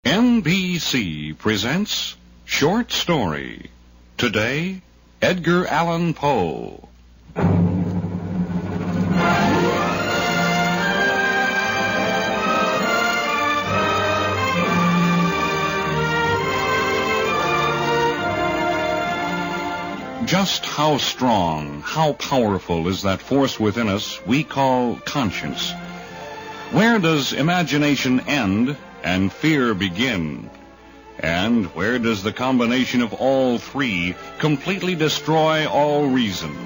NBC presents Short Story. Today, Edgar Allan Poe. Just how strong, how powerful is that force within us we call conscience? Where does imagination end and fear begin? And where does the combination of all three completely destroy all reason?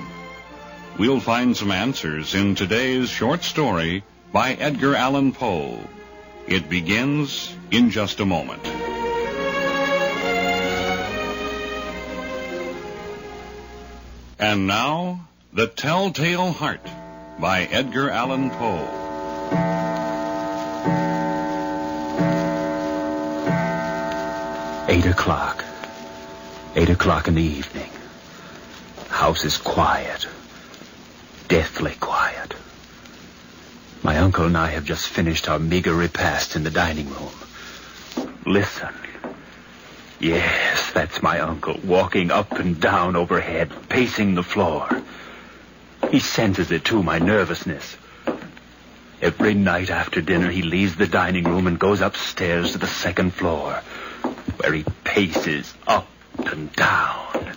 We'll find some answers in today's short story by Edgar Allan Poe. It begins in just a moment. And now, The Telltale Heart by Edgar Allan Poe. Eight o'clock in the evening. House is quiet. Deathly quiet. My uncle and I have just finished our meager repast in the dining room. Listen. Yes, that's my uncle, walking up and down overhead, pacing the floor. He senses it, too, my nervousness. Every night after dinner, he leaves the dining room and goes upstairs to the second floor, where he paces up and down.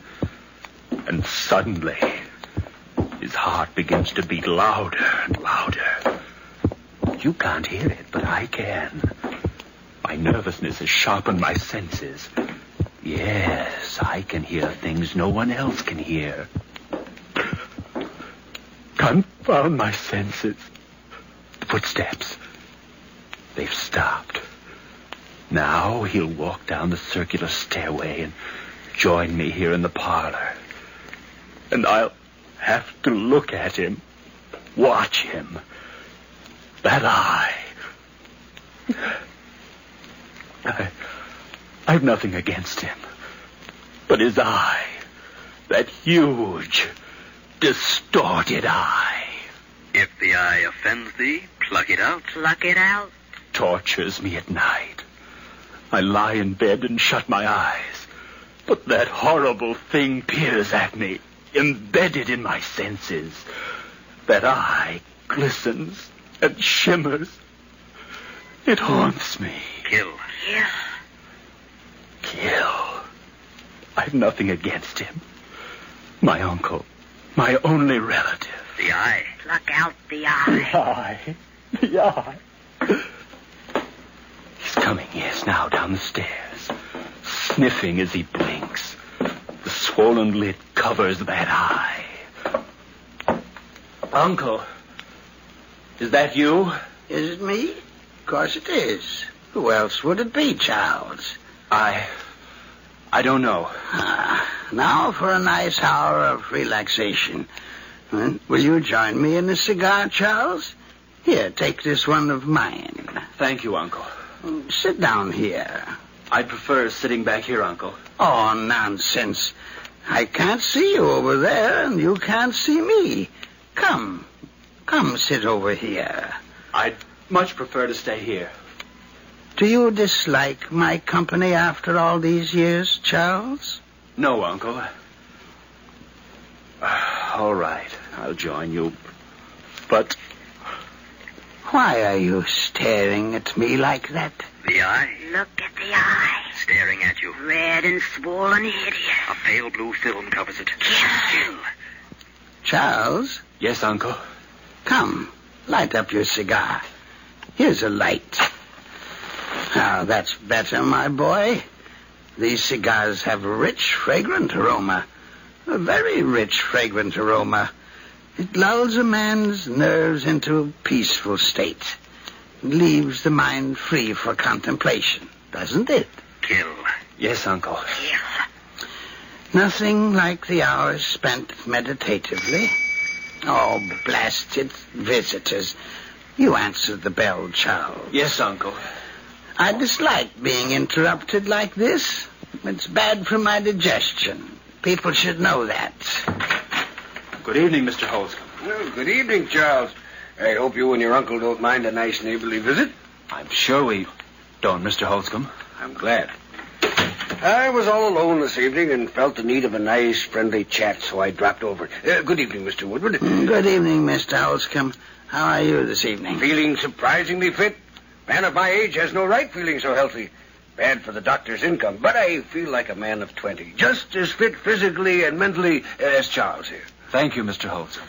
And suddenly, his heart begins to beat louder and louder. You can't hear it, but I can. My nervousness has sharpened my senses. Yes, I can hear things no one else can hear. Confound my senses. The footsteps. They've stopped. Now he'll walk down the circular stairway and join me here in the parlor. And I'll have to look at him, watch him. That eye. I've nothing against him. But his eye, that huge, distorted eye. If the eye offends thee, pluck it out. Pluck it out. Tortures me at night. I lie in bed and shut my eyes. But that horrible thing peers at me, embedded in my senses. That eye glistens and shimmers. It haunts me. Kill. Kill. I've nothing against him. My uncle. My only relative. The eye. Pluck out the eye. The eye. He's coming, yes, now down the stairs. Sniffing as he blinks. The swollen lid covers that eye. Uncle. Is that you? Is it me? Of course it is. Who else would it be, Charles? I don't know. Now for a nice hour of relaxation. Will you join me in a cigar, Charles? Here, take this one of mine. Thank you, Uncle. Sit down here. I'd prefer sitting back here, Uncle. Oh, nonsense. I can't see you over there, and you can't see me. Come, sit over here. I'd much prefer to stay here. Do you dislike my company after all these years, Charles? No, Uncle. All right, I'll join you. But why are you staring at me like that? The eye. Look at the eye. Staring at you. Red and swollen hideous. A pale blue film covers it. Kill. Charles? Yes, Uncle. Come, light up your cigar. Here's a light. Now, that's better, my boy. These cigars have a rich, fragrant aroma. A very rich, fragrant aroma. It lulls a man's nerves into a peaceful state. It leaves the mind free for contemplation, doesn't it? Kill. Yes, Uncle. Kill. Nothing like the hours spent meditatively. Oh, blast its visitors. You answer the bell, Charles. Yes, Uncle. I dislike being interrupted like this. It's bad for my digestion. People should know that. Good evening, Mr. Holscomb. Well, good evening, Charles. I hope you and your uncle don't mind a nice neighborly visit. I'm sure we don't, Mr. Holscomb. I'm glad. I was all alone this evening and felt the need of a nice, friendly chat, so I dropped over. Good evening, Mr. Woodward. Good evening, Mr. Holscomb. How are you this evening? Feeling surprisingly fit. Man of my age has no right feeling so healthy. Bad for the doctor's income, but I feel like a man of 20. Just as fit physically and mentally as Charles here. Thank you, Mr. Holscomb.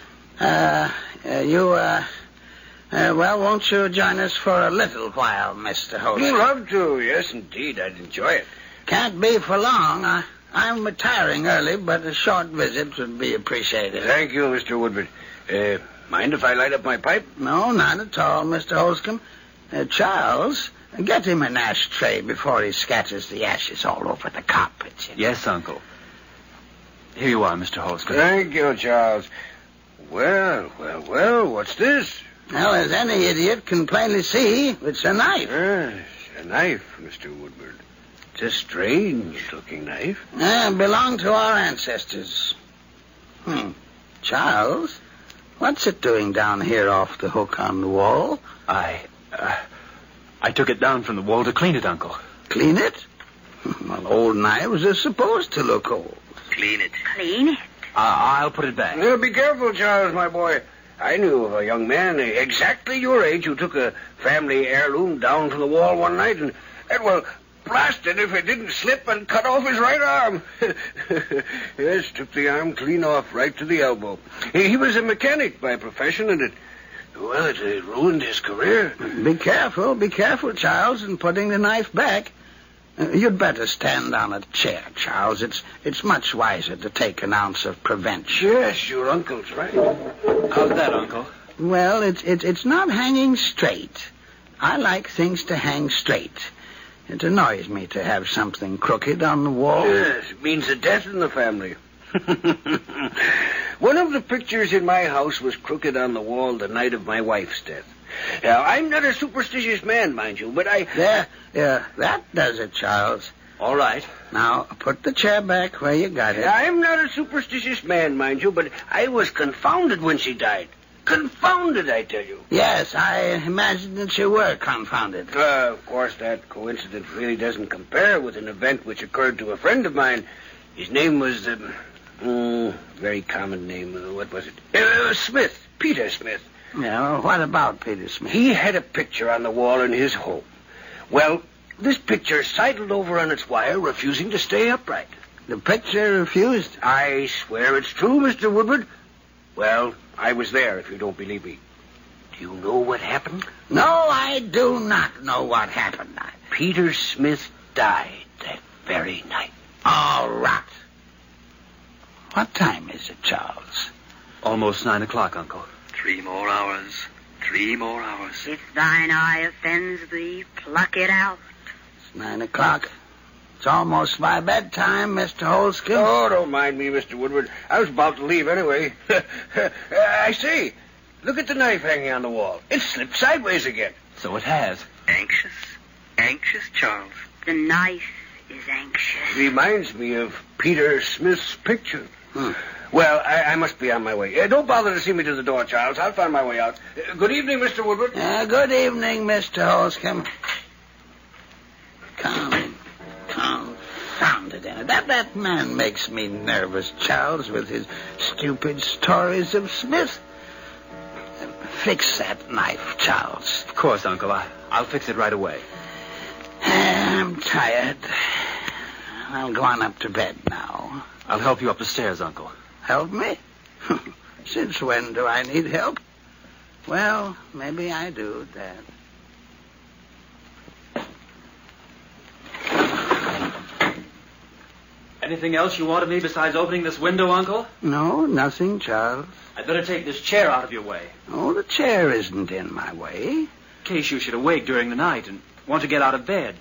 Well, won't you join us for a little while, Mr. Holscomb? Love to. Yes, indeed. I'd enjoy it. Can't be for long. I'm retiring early, but a short visit would be appreciated. Thank you, Mr. Woodward. Mind if I light up my pipe? No, not at all, Mr. Holscomb. Charles, get him an ashtray before he scatters the ashes all over the carpet. Yes, Uncle. Here you are, Mr. Holscomb. Thank you, Charles. Well, what's this? Well, as any idiot can plainly see, it's a knife. Yes, a knife, Mr. Woodward. It's a strange-looking knife. Belonged to our ancestors. Charles, what's it doing down here off the hook on the wall? I took it down from the wall to clean it, Uncle. Clean it? Well, old knives are supposed to look old. Clean it. Clean it. I'll put it back. Be careful, Charles, my boy. I knew of a young man exactly your age who took a family heirloom down from the wall one night and well, blasted if it didn't slip and cut off his right arm. Yes, took the arm clean off right to the elbow. He was a mechanic by profession, and it ruined his career. Be careful, Charles, in putting the knife back. You'd better stand on a chair, Charles. It's much wiser to take an ounce of prevention. Yes, your uncle's right. How's that, Uncle? Well, it's not hanging straight. I like things to hang straight. It annoys me to have something crooked on the wall. Yes, it means a death in the family. One of the pictures in my house was crooked on the wall the night of my wife's death. Now, I'm not a superstitious man, mind you, but There, that does it, Charles. All right. Now, put the chair back where you got it. I'm not a superstitious man, mind you, but I was confounded when she died. Confounded, I tell you. Yes, I imagined that you were confounded. Of course, that coincidence really doesn't compare with an event which occurred to a friend of mine. His name was, very common name. What was it? Smith. Peter Smith. Yeah, well, what about Peter Smith? He had a picture on the wall in his home. Well, this picture sidled over on its wire, refusing to stay upright. The picture refused? I swear it's true, Mr. Woodward. Well, I was there, if you don't believe me. Do you know what happened? No, I do not know what happened. Peter Smith died that very night. All right. What time is it, Charles? Almost 9 o'clock, Uncle. 3 more hours. 3 more hours. If thine eye offends thee, pluck it out. It's 9 o'clock. It's almost my bedtime, Mr. Holscomb. Oh, don't mind me, Mr. Woodward. I was about to leave anyway. I say, look at the knife hanging on the wall. It slipped sideways again. So it has. Anxious. Anxious, Charles. The knife is anxious. Reminds me of Peter Smith's picture. Well, I must be on my way. Don't bother to see me to the door, Charles. I'll find my way out. Good evening, Mr. Woodward. Good evening, Mr. Holscomb. Confounded. That man makes me nervous, Charles, with his stupid stories of Smith. Fix that knife, Charles. Of course, Uncle. I'll fix it right away. I'm tired. I'll go on up to bed now. I'll help you up the stairs, Uncle. Help me? Since when do I need help? Well, maybe I do, Dad. Anything else you want of me besides opening this window, Uncle? No, nothing, Charles. I'd better take this chair out of your way. Oh, the chair isn't in my way. In case you should awake during the night and want to get out of bed.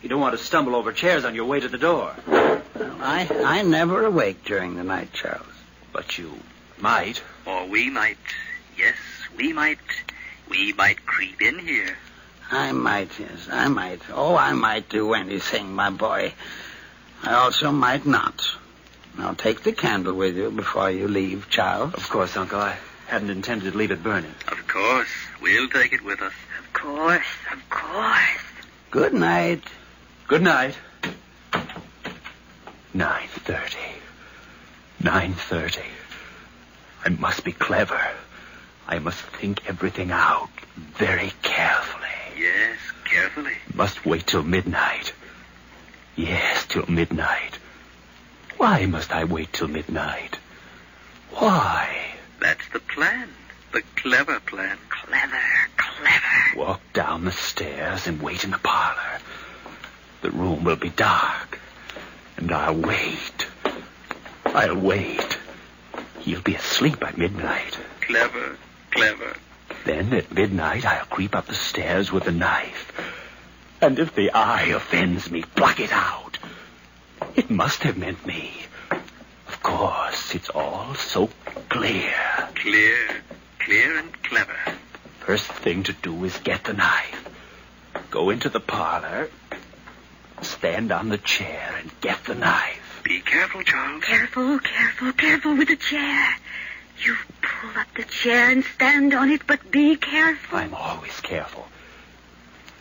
You don't want to stumble over chairs on your way to the door. Well, I never awake during the night, Charles. But you might. Or we might. Yes, we might. We might creep in here. I might, yes, I might. Oh, I might do anything, my boy. I also might not. Now, take the candle with you before you leave, Charles. Of course, Uncle. I hadn't intended to leave it burning. Of course. We'll take it with us. Of course, of course. Good night. Good night. 9:30. 9:30. I must be clever. I must think everything out very carefully. Yes, carefully. Must wait till midnight. Yes, till midnight. Why must I wait till midnight? Why? That's the plan. The clever plan. Clever, clever. Walk down the stairs and wait in the parlor. The room will be dark. And I'll wait. I'll wait. He'll be asleep at midnight. Clever, clever. Then at midnight I'll creep up the stairs with a knife. And if the eye offends me, pluck it out. It must have meant me. Of course, it's all so clear. Clear and clever. First thing to do is get the knife. Go into the parlor, stand on the chair, and get the knife. Be careful, Charles. Careful, careful, careful with the chair. You pull up the chair and stand on it, but be careful. I'm always careful.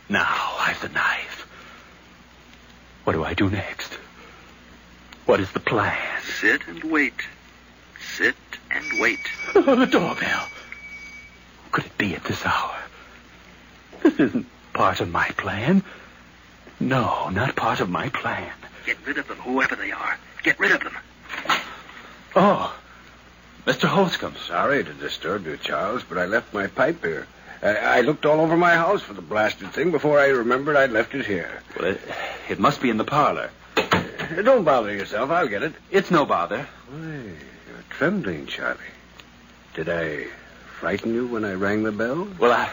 Now I've the knife. What do I do next? What is the plan? Sit and wait. Sit and wait. Oh, the doorbell. Who could it be at this hour? This isn't part of my plan. No, not part of my plan. Get rid of them, whoever they are. Get rid of them. Oh, Mr. Holscomb. Sorry to disturb you, Charles, but I left my pipe here. I looked all over my house for the blasted thing before I remembered I'd left it here. Well, it must be in the parlor. Don't bother yourself. I'll get it. It's no bother. Why, you're trembling, Charlie. Did I frighten you when I rang the bell? Well,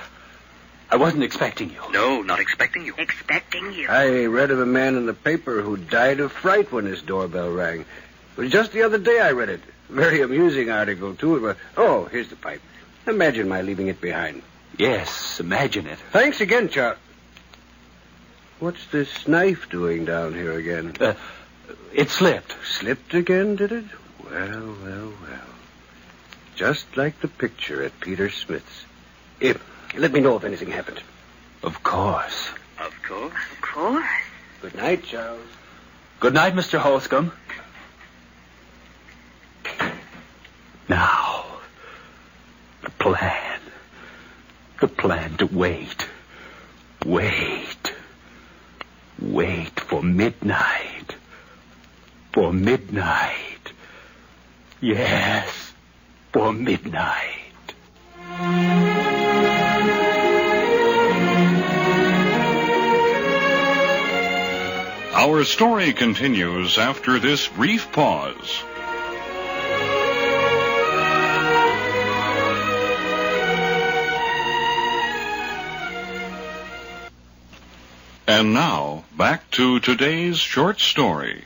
I wasn't expecting you. No, not expecting you. Expecting you. I read of a man in the paper who died of fright when his doorbell rang. It was just the other day I read it. Very amusing article, too. Oh, here's the pipe. Imagine my leaving it behind. Yes, imagine it. Thanks again, Charles. What's this knife doing down here again? It slipped. Slipped again, did it? Well, well, well. Just like the picture at Peter Smith's. Let me know if anything happened. Of course. Of course. Of course. Good night, Charles. Good night, Mr. Holscomb. Now, the plan. The plan to wait. Wait. Wait for midnight. For midnight. Yes, for midnight. Our story continues after this brief pause. And now, back to today's short story.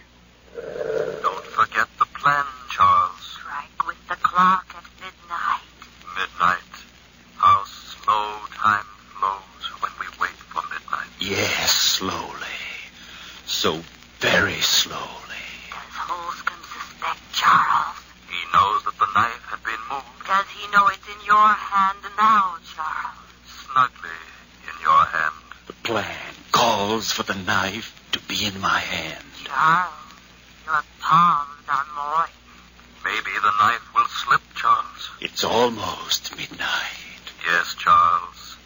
Don't forget the plan, Charles. Strike with the clock at midnight. Midnight. How slow time flows when we wait for midnight. Yes, slowly. So very slowly. Does Holscomb suspect Charles? He knows that the knife had been moved. Does he know it's in your hand now, Charles? Snugly in your hand. The plan calls for the knife to be in my hand. Charles, your palms are moist. Maybe the knife will slip, Charles. It's almost midnight. Yes, Charles.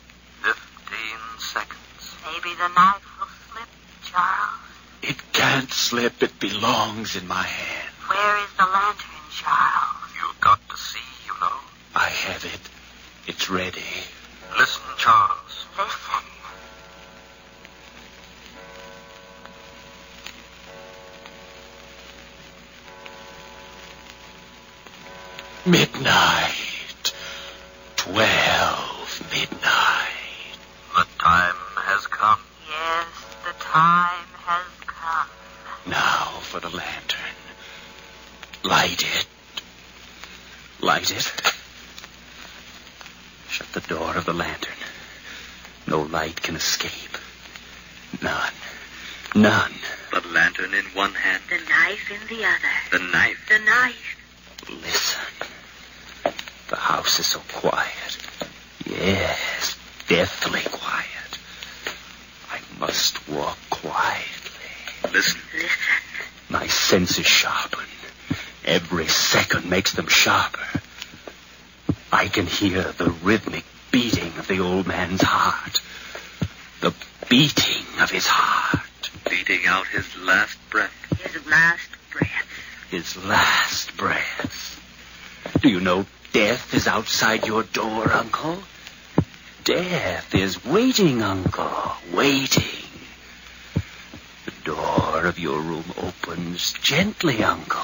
15 seconds. Maybe the knife will slip, Charles. It can't slip. It belongs in my hand. Where is the lantern, Charles? You've got to see, you know. I have it. It's ready. Listen, Charles. Listen. Midnight. 12 midnight. The time has come. Yes, the time has come. Now for the lantern. Light it. Light it. Shut the door of the lantern. No light can escape. None. None. The lantern in one hand. The knife in the other. The knife. The knife. Listen. The house is so quiet. Yes, deathly quiet. I must walk quietly. Listen. Listen. My senses sharpen. Every second makes them sharper. I can hear the rhythmic beating of the old man's heart. The beating of his heart. Beating out his last breath. His last breath. His last breath. Do you know death is outside your door, Uncle? Death is waiting, Uncle. Waiting. The door of your room opens gently, Uncle.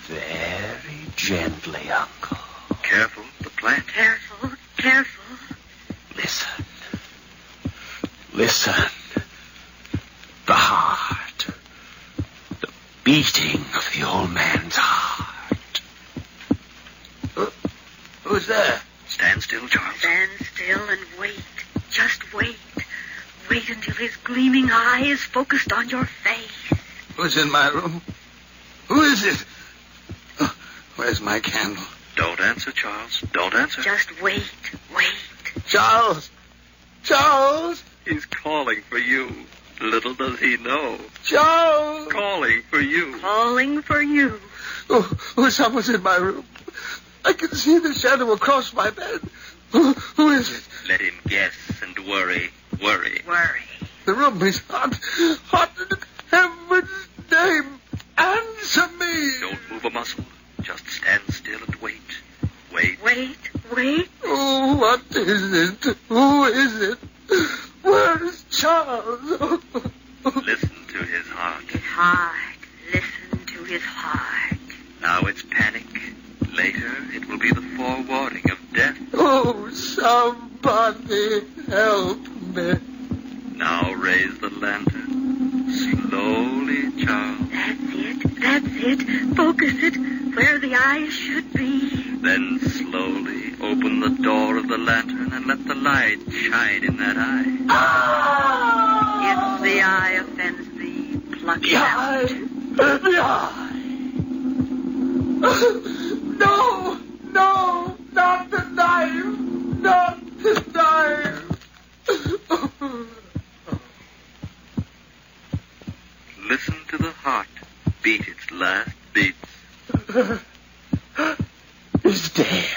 Very gently, Uncle. Careful, the plant. Careful, careful. Listen. Listen. The heart. The beating of the old man's heart. Who's there? Stand still, Charles. Stand still and wait. Just wait. Wait until his gleaming eye is focused on your face. Who's in my room? Who is it? Oh, where's my candle? Don't answer, Charles. Don't answer. Just wait, wait. Charles! Charles! He's calling for you. Little does he know. Charles! Calling for you. Calling for you. Oh, someone's in my room. I can see the shadow across my bed. Who is it? Let him guess and worry. Worry. Worry. The room is hot. Hot in heaven's name. Answer me. Don't move a muscle. Just stand still and wait. Wait. Wait, wait. Oh, what is it? Who is it? Where's Charles? Listen to his heart. His heart. Listen to his heart. Now it's panic. Later, it will be the forewarning of death. Oh, somebody help me. Now raise the lantern. Slowly, Charles. That's it. That's it. Focus it where the eyes should be. Then slowly open the door of the lantern and let the light shine in that eye. If the eye offends thee, pluck it The out. eye. The eye. No, no, not the knife. Not the knife. Listen to the heart beat its last beats. He's dead.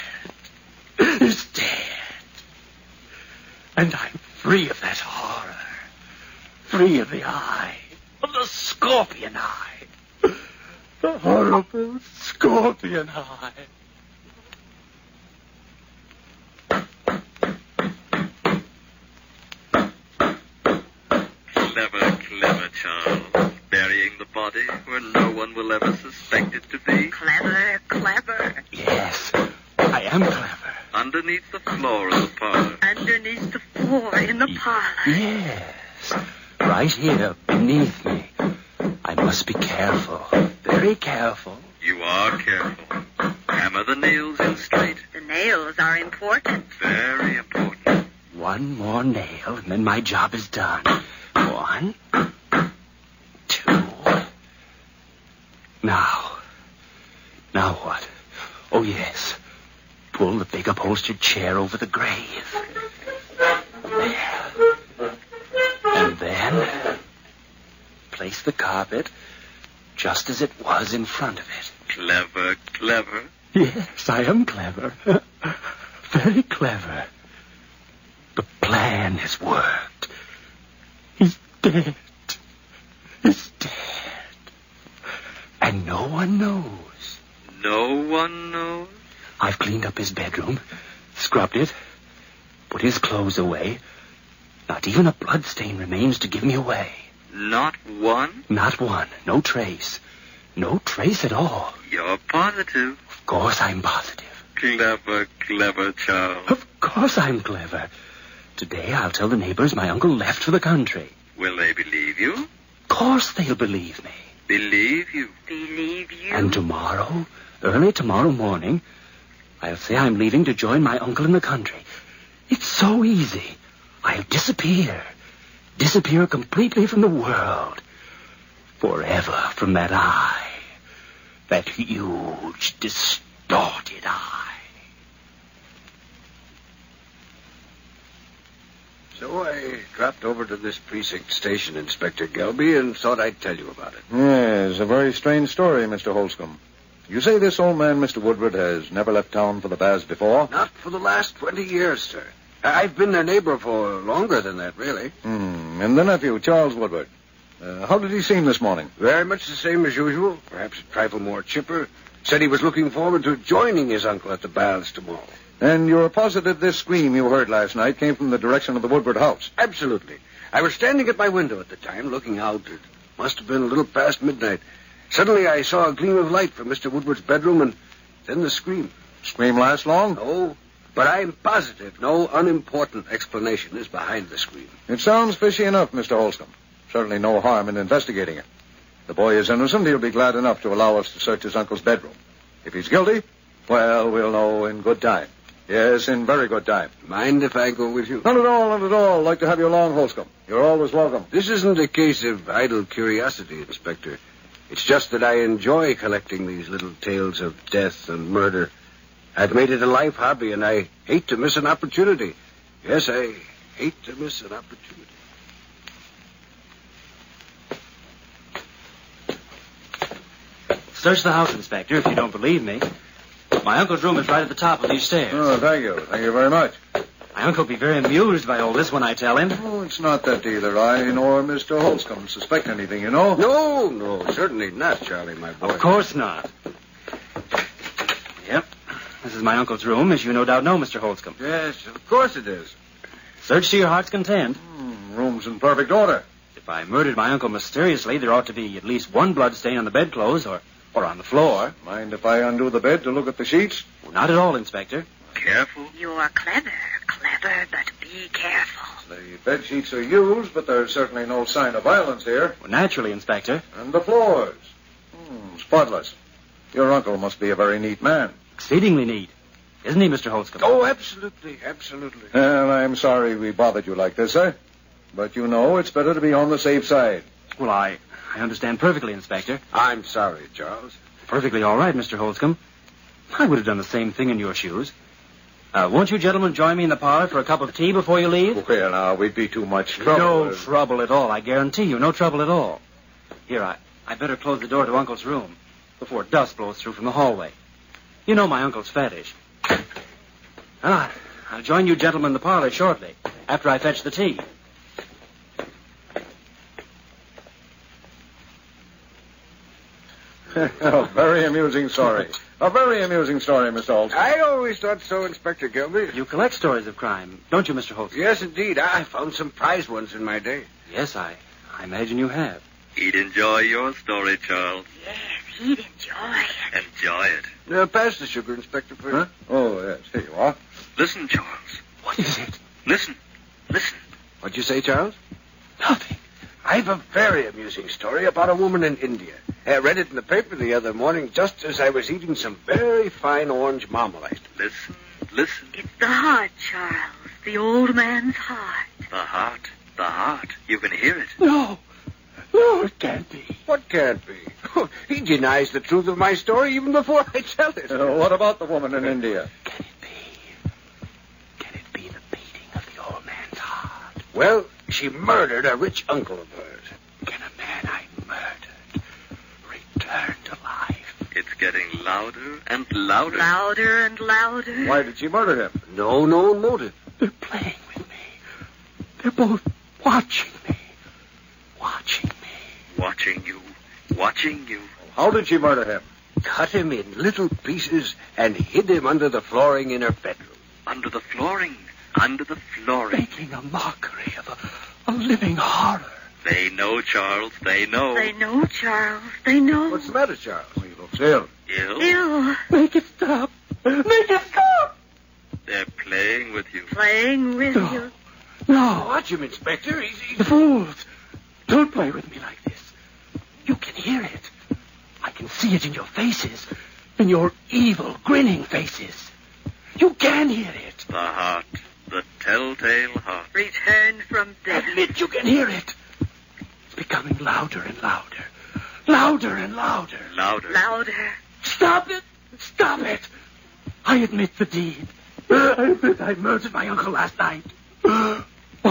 He's dead. And I'm free of that horror. Free of the eye. Of the scorpion eye. The horrible scorpion eye. Clever, Charles. Burying the body where no one will ever suspect it to be. Clever, clever. Yes, I am clever. Underneath the floor of the parlor. Underneath the floor in the parlor. Yes, right here beneath me. I must be careful, very careful. You are careful. Hammer the nails in straight. The nails are important. Very important. One more nail, and then my job is done. 1, 2. Now what? Oh, yes. Pull the big upholstered chair over the grave. There. And then place the carpet just as it was in front of it. Clever. Yes, I am clever. Very clever. The plan has worked. He's dead. He's dead. And no one knows. No one knows? I've cleaned up his bedroom, scrubbed it, put his clothes away. Not even a bloodstain remains to give me away. Not one? Not one. No trace. No trace at all. You're positive. Of course I'm positive. Clever, Charles. Of course I'm clever. Today I'll tell the neighbors my uncle left for the country. Will they believe you? Of course they'll believe me. Believe you? Believe you? And tomorrow, early tomorrow morning, I'll say I'm leaving to join my uncle in the country. It's so easy. I'll disappear. Disappear completely from the world. Forever from that eye. That huge, distorted eye. So I dropped over to this precinct station, Inspector Gelby, and thought I'd tell you about it. Yes, a very strange story, Mr. Holscomb. You say this old man, Mr. Woodward, has never left town for the baths before? Not for the last 20 years, sir. I've been their neighbor for longer than that, really. And the nephew, Charles Woodward. How did he seem this morning? Very much the same as usual, perhaps a trifle more chipper. Said he was looking forward to joining his uncle at the baths tomorrow. And you're positive this scream you heard last night came from the direction of the Woodward house? Absolutely. I was standing at my window at the time, looking out. It must have been a little past midnight. Suddenly I saw a gleam of light from Mr. Woodward's bedroom, and then the scream. Scream last long? No, but I'm positive no unimportant explanation is behind the scream. It sounds fishy enough, Mr. Holscomb. Certainly no harm in investigating it. The boy is innocent. He'll be glad enough to allow us to search his uncle's bedroom. If he's guilty, well, we'll know in good time. Yes, in very good time. Mind if I go with you? Not at all, not at all. I'd like to have you along, Holscomb. You're always welcome. This isn't a case of idle curiosity, Inspector. It's just that I enjoy collecting these little tales of death and murder. I've made it a life hobby, and I hate to miss an opportunity. Yes, I hate to miss an opportunity. Search the house, Inspector, if you don't believe me. My uncle's room is right at the top of these stairs. Oh, thank you. Thank you very much. My uncle will be very amused by all this when I tell him. Oh, it's not that either. I nor Mr. Holscomb suspect anything, you know. No, certainly not, Charlie, my boy. Of course not. Yep. This is my uncle's room, as you no doubt know, Mr. Holscomb. Yes, of course it is. Search to your heart's content. Room's in perfect order. If I murdered my uncle mysteriously, there ought to be at least one blood stain on the bedclothes or on the floor. Mind if I undo the bed to look at the sheets? Well, not at all, Inspector. Careful. You're clever, but be careful. The bed sheets are used, but there's certainly no sign of violence here. Well, naturally, Inspector. And the floors? Spotless. Your uncle must be a very neat man. Exceedingly neat. Isn't he, Mr. Holscomb? Oh, absolutely. Well, I'm sorry we bothered you like this, sir. But you know it's better to be on the safe side. Well, I understand perfectly, Inspector. I'm sorry, Charles. Perfectly all right, Mr. Holscomb. I would have done the same thing in your shoes. Won't you gentlemen join me in the parlor for a cup of tea before you leave? Well, now, we'd be too much trouble. No trouble at all, I guarantee you. No trouble at all. Here, I better close the door to Uncle's room before dust blows through from the hallway. You know my uncle's fetish. I'll join you gentlemen in the parlor shortly, after I fetch the tea. A very amusing story. A very amusing story, Mr. Holtz. I always thought so, Inspector Gilby. You collect stories of crime, don't you, Mr. Holtz? Yes, indeed. I found some prize ones in my day. Yes, I imagine you have. He'd enjoy your story, Charles. Yes, he'd enjoy it. Enjoy it. Pass the sugar, Inspector, please. Huh? Oh, yes. Here you are. Listen, Charles. What is it? Listen. What'd you say, Charles? Nothing. I've a very amusing story about a woman in India. I read it in the paper the other morning just as I was eating some very fine orange marmalade. Listen. It's the heart, Charles. The old man's heart. The heart. You can hear it. No, it can't be. What can't be? He denies the truth of my story even before I tell it. What about the woman in India? Can it be the beating of the old man's heart? Well, she murdered a rich uncle of hers. Can a man I murdered return to life? It's getting louder and louder. Louder and louder. Why did she murder him? No known motive. They're playing with me. They're both watching me. Watching you. How did she murder him? Cut him in little pieces and hid him under the flooring in her bedroom. Under the flooring. Making a mockery of a living horror. They know, Charles. They know. They know, Charles. They know. What's the matter, Charles? He looks ill. Ill. Make it stop. They're playing with you. Playing with you. No. Watch him, Inspector. The fools. Don't play with me like this. You can hear it. I can see it in your faces. In your evil, grinning faces. You can hear it. The heart. The telltale heart. Returned from death. Admit you can hear it. It's becoming louder and louder. Louder and louder. Louder. Stop it. I admit the deed. I admit I murdered my uncle last night.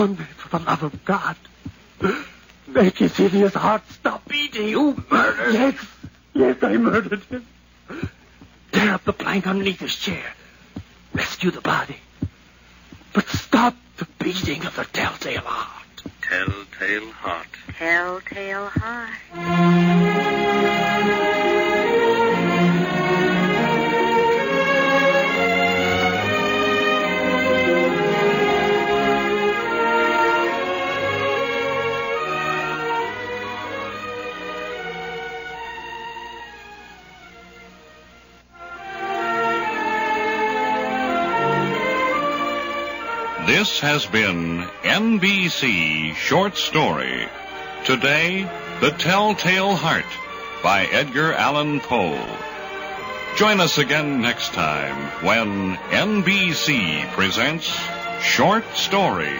Kill me for the love of God. Make his hideous heart stop beating. You murdered? Yes, I murdered him. Tear up the plank underneath his chair. Rescue the body. But stop the beating of the telltale heart. Telltale heart. Telltale heart. This has been NBC Short Story. Today, The Telltale Heart by Edgar Allan Poe. Join us again next time when NBC presents Short Story.